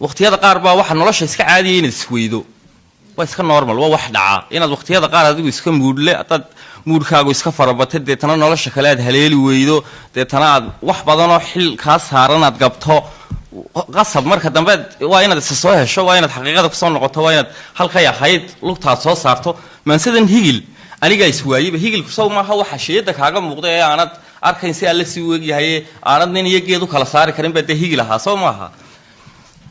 waqtiyada qaar baa waxa nolosha iska caadiya inaad isweydo waa iska normal waa wax dhaca inaad waqtiyada qaar adigu iska muudle dad muudkaagu iska farabatay deetana nolosha kale aad haleeli weydo deetana aad wax badan oo xil ka saaran aad gabto qasab marka dambe waa inaad isa soo hesho waa inaad xaqiiqada ku soo noqoto waa inaad halkay ahayd lugtaad soo saarto maansadan higil aniga iswaayib higilku soo maaha waxa sheeyada kaaga muuqda ee aanad arkayn si alla si weeg yahay aanad nin iyo geed u kala saari karin baa higil aha soo maaha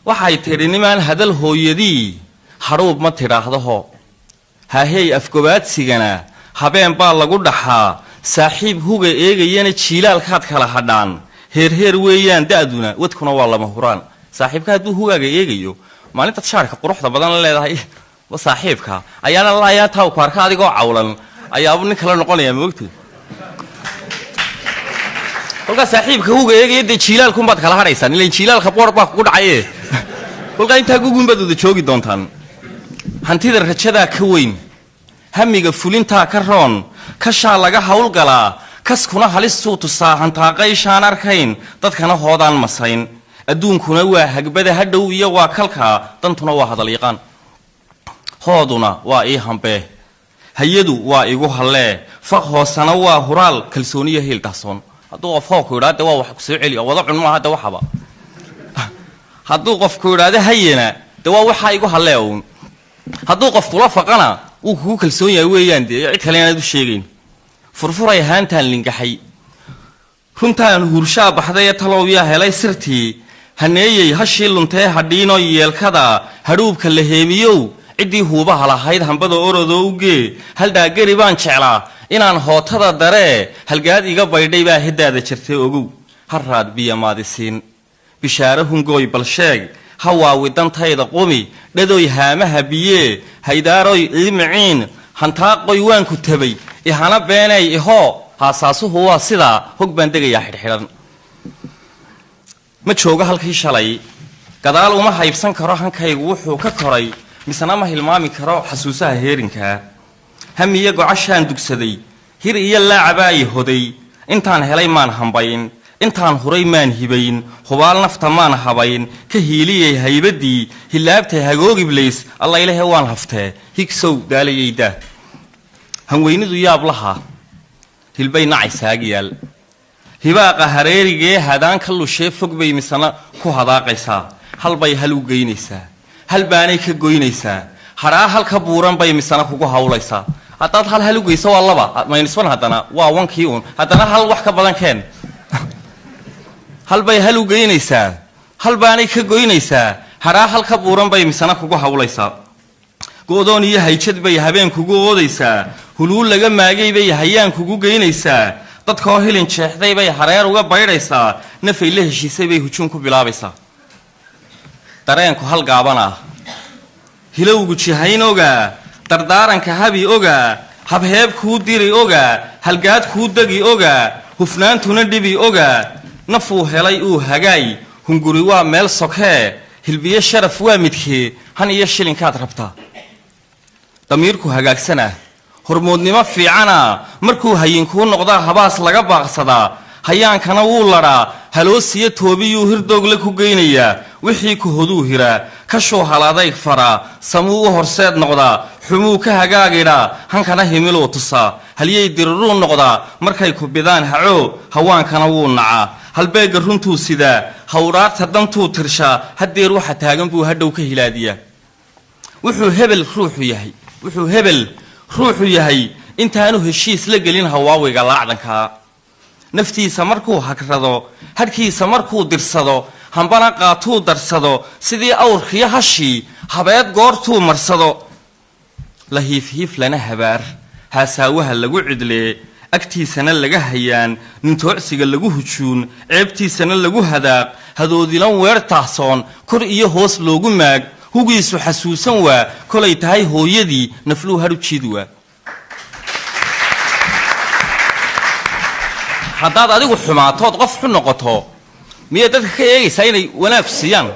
waxay tiri nimaan hadal hooyadii haruub ma tiraahdo haahey afgobaadsigana habeen baa lagu dhaxaa saaxiib huga eegayana jiilaalkaad kala hadhaan heer weeyaan daaduna wadkuna waa lama huraan saaxiibka hadduu hugaaga eegayo maalinta shaarka quruxda badan leedahay wa saaxiibka ayaana laayaa taa ku arka adigoo cawlan ayaaba nin kala noqonaya moogtay kolka saaxiibka huga eegayada jiilaalku baad kala hadhaysan ilaa jiilaalka boor baa ku dhacay kolka inta gugun baad wada joogi doontaan hantida rajada ka weyn hamiga fulinta ka roon ka shaa laga hawl galaa kaskuna halistuu tusaa hantaaqayshaan arkayn dadkana hoodaan masayn adduunkuna waa hagbada hadhow iyo waa kalka dantuna waa hadal yaqaan hooduna waa ii hambee hayadu waa igu hallee faq hoosana waa huraal kalsooniyo heel dahsoon hadduu qof hoo ku yidhaahdo waa wax ku soo celi wada cun maaha waxaba hadduu qof ku yidhaahdo hayana waa waxa igu hallee uun hadduu qof kula faqana uu kugu kalsoon yahay weeyaan dee cid kale inaad u sheegayn furfuray haantaan lingaxay runtaan hurshaa baxday ee talowya helay sirtii haneeyey hashii luntee hadhiino yeelkada hadhuubka la heemiyow ciddii huubaha lahayd hambada orodoo ugee haldhaagari baan jeclaa inaan hootada daree halgaad iga baydhay baa hiddaada jirtay ogow harraad biyamaadisiin bishaare hungooy balsheeg hawaawi dantayda qumi dhadoy haamaha biyee haydaaroy iimiciin hantaaqoy waanku tabay ihana beenay ihoo haasaasuhu waa sidaa hog baan degayaa xidhxidhan ma joogo halkii shalay gadaal uma haybsan karo hankaygu wuxuu ka koray misna ma hilmaami karo xasuusaha heerinkaa hamiyo gocashaan dugsaday hir iyo laacabaa i hoday intaan helay maan hambayn intaan huray maan hibayn hubaal nafta maan habayn ka hiiliyay haybadii hilaabtay hagoogiblays alla ilahe waan haftee higsow daalayayda hanweynidu yaab laha hilbay nacaysaagyaal hibaaqa hareerigee hadaan ka lushee fog bay misana ku hadaaqaysaa halbay hal u geynaysaa hal baanay ka goynaysaa hadhaa halka buuran bay misana kugu hawlaysaa haddaad hal u geyso waa laba maynisban haddana waa wankii uun haddana hal wax ka badan keen halbay hal u geynaysaa hal baanay ka goynaysaa hadhaa halka buuran bay misana kugu hawlaysaa go'doon iyo hayjad bay habeen kugu oodaysaa huluul laga maagay bay hayaan kugu geynaysaa dadkoo hilin jeexday bay hareer uga baydhaysaa nafay la heshiisay bay hujuun ku bilaabaysaa dareenku hal gaaban ah hilowgu jihayn ogaa dardaaranka habi ogaa habheeb kuu diri ogaa halgaad kuu degi ogaa hufnaantuna dhibi ogaa nafuu helay uu hagaay hunguri waa meel sokee hilbiyo sharaf waa midkee han iyo shilinkaad rabtaa damiirku hagaagsana hormoodnimo fiicana markuu hayinkuu noqdaa habaas laga baaqsadaa hayaankana wuu ladhaa haloosiyo toobiyuu hirdoogle ku geynayaa wixii ku hoduu hiraa kashuu halaadayg faraa samuu u horseed noqdaa xumuu ka hagaagidhaa hankana himiluu tusaa halyay diriruu noqdaa markay ku bidaan hacoo hawaankana wuu nacaa halbeegga runtuu sidaa hawraarta dantuu tirshaa haddeer waxa taagan buu hadhow ka hilaadiyaa wuxuu hebel ruuxu yahay intaanu heshiis la gelin hawaawiga laacdankaa naftiisa markuu hagrado hadhkiisa markuu dirsado hambana qaatuu darsado sidii awrkiyo hashii habeed goortuu marsado la hiifhiif lana habaar haasaawaha lagu cidlee agtiisana laga hayaan nintoocsiga lagu hujuun ceebtiisana lagu hadaaq hadoodilan weer taahsoon kor iyo hoos loogu maag hugiisu xasuusan waa kolay tahay hooyadii nafluu hadhu jiid waa haddaad adigu xumaatood qof xun noqoto miyaad dadka ka eegaysaa inay wanaag siiyaan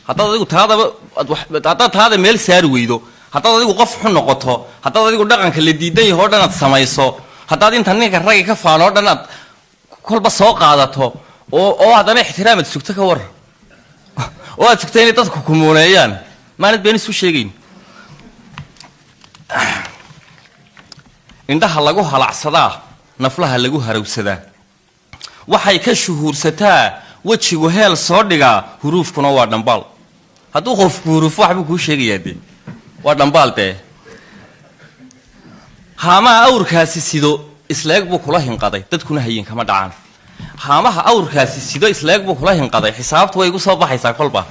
haddaad taada meel saari weydo haddaad adigu qof xun noqoto haddaad adigu dhaqanka la diidan yaho o dhan aad samayso haddaad inta ninka ragga ka faano o dhan aad kolba soo qaadato oo haddana ixtiraamad sugto ka war oo aad tagtay inay dadku kumuuneeyaan maanad been isu sheegayn indaha lagu halacsadaa naflaha lagu harawsadaa waxay ka shuhuursataa wajigu heel soo dhigaa huruufkuna waa dhambaal hadduu qofku huruuf waxbuu kuu sheegayaa dee waa dhambaal dee haamaha awrkaasi sido isleeg buu kula hinqaday dadkuna hayin kama dhacaan haamaha awrkaasi sido isleeg buu kula hinqaday xisaabtu way igu soo baxaysaa kolba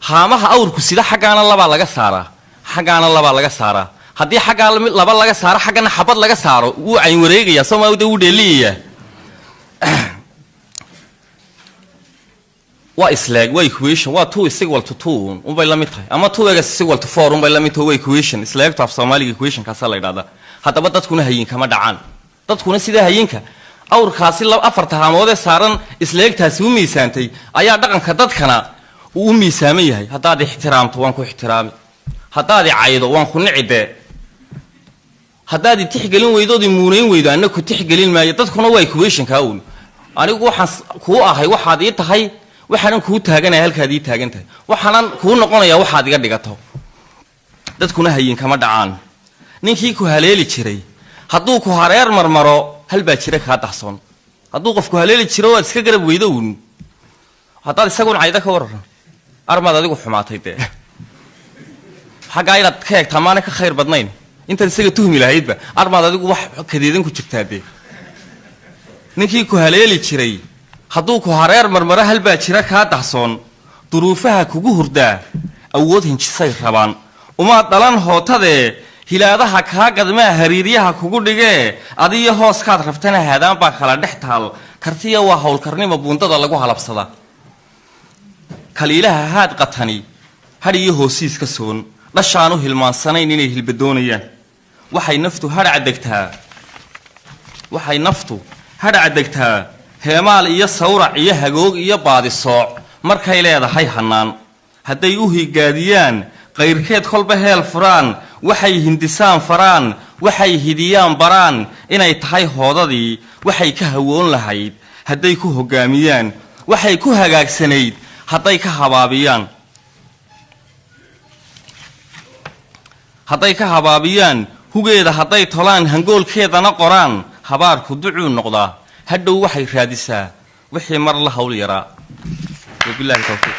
haamaha awrku sida xaggaana labaa laga saaraa xaggaana labaa laga saaraa haddii xaggaa laba laga saaro xaggana xabad laga saaro wuu cayn wareegayaa soomaalida wuu dheeliyayaa waa isleeg waa equation waa 2 is equal to 2 unbay la mid tahay ama 2x is equal to 4 unbay la mid tahay waa equation isleegtu af Soomaaliga equation kaasa la yiraahdaa haddaba dadkuna hayin kama dhacaan dadkuna sida hayinka awrkaasi afarta haamood ee saaran isleegtaasi u miisaantay ayaa dhaqanka dadkana uu miisaaman yahay haddaad ixtiraamto waan ku ixtiraami haddaad caydo waan ku nicide haddaad tixgelin weydoodii muuneyn weydo anna ku tixgelin maayo dadkuna waa equation ka uun anigu waxaan ku ahay waxaad ii tahay waxaan ku taaganahay halkaad ii taagan tahay waxaan ku noqonayaa waxaad iga dhigato dadkuna hayin kama dhacaan ninkii ku haleeli jiray hadduu ku hareer marmaro hal baa jira ka dahsoon hadduu qofku haleeli jiro waad iska garab weydo uun haddaad isagoon cayda ka waran armaad adigu xumaatay dee xaggaa inaad ka eegtaa maana ka khayr badnayn intaad isaga tuhmi lahaydba armaad adigu wax kadeedan ku jirtaa dee ninkii ku haleeli jiray hadduu ku hareer marmaro hal baa jira kaa dahsoon duruufaha kugu hurdaa awood hinjisay rabaan uma dhalan hootadee hilaadaha kaa gadmaa hariiryaha kugu dhigee adiyo hooskaad rabtana haadaan baa kala dhex taal kartiya waa howlkarnimo buundada lagu halabsadaa kaliilaha haad qatani hadh iyo hoosiis ka soon dhashaanu hilmaansanayn inay hilbadoonayaan waxay naftu hadhac degtaa heemaal iyo sawrac iyo hagoog iyo baadisooc markay leedahay hannaan hadday u higaadiyaan qayrkeed kolba heel furaan waxay hindisaan faraan waxay hidiyaan baraan inay tahay hoodadii waxay ka hawoon lahayd hadday ku hoggaamiyaan waxay ku hagaagsanayd hadday ka habaabiyaan hugeeda hadday tolaan hangoolkeedana qoraan habaarku ducuu noqdaa hadhow waxay raadisaa wixii mar la hawl yaraa wabilaahi tawfiiq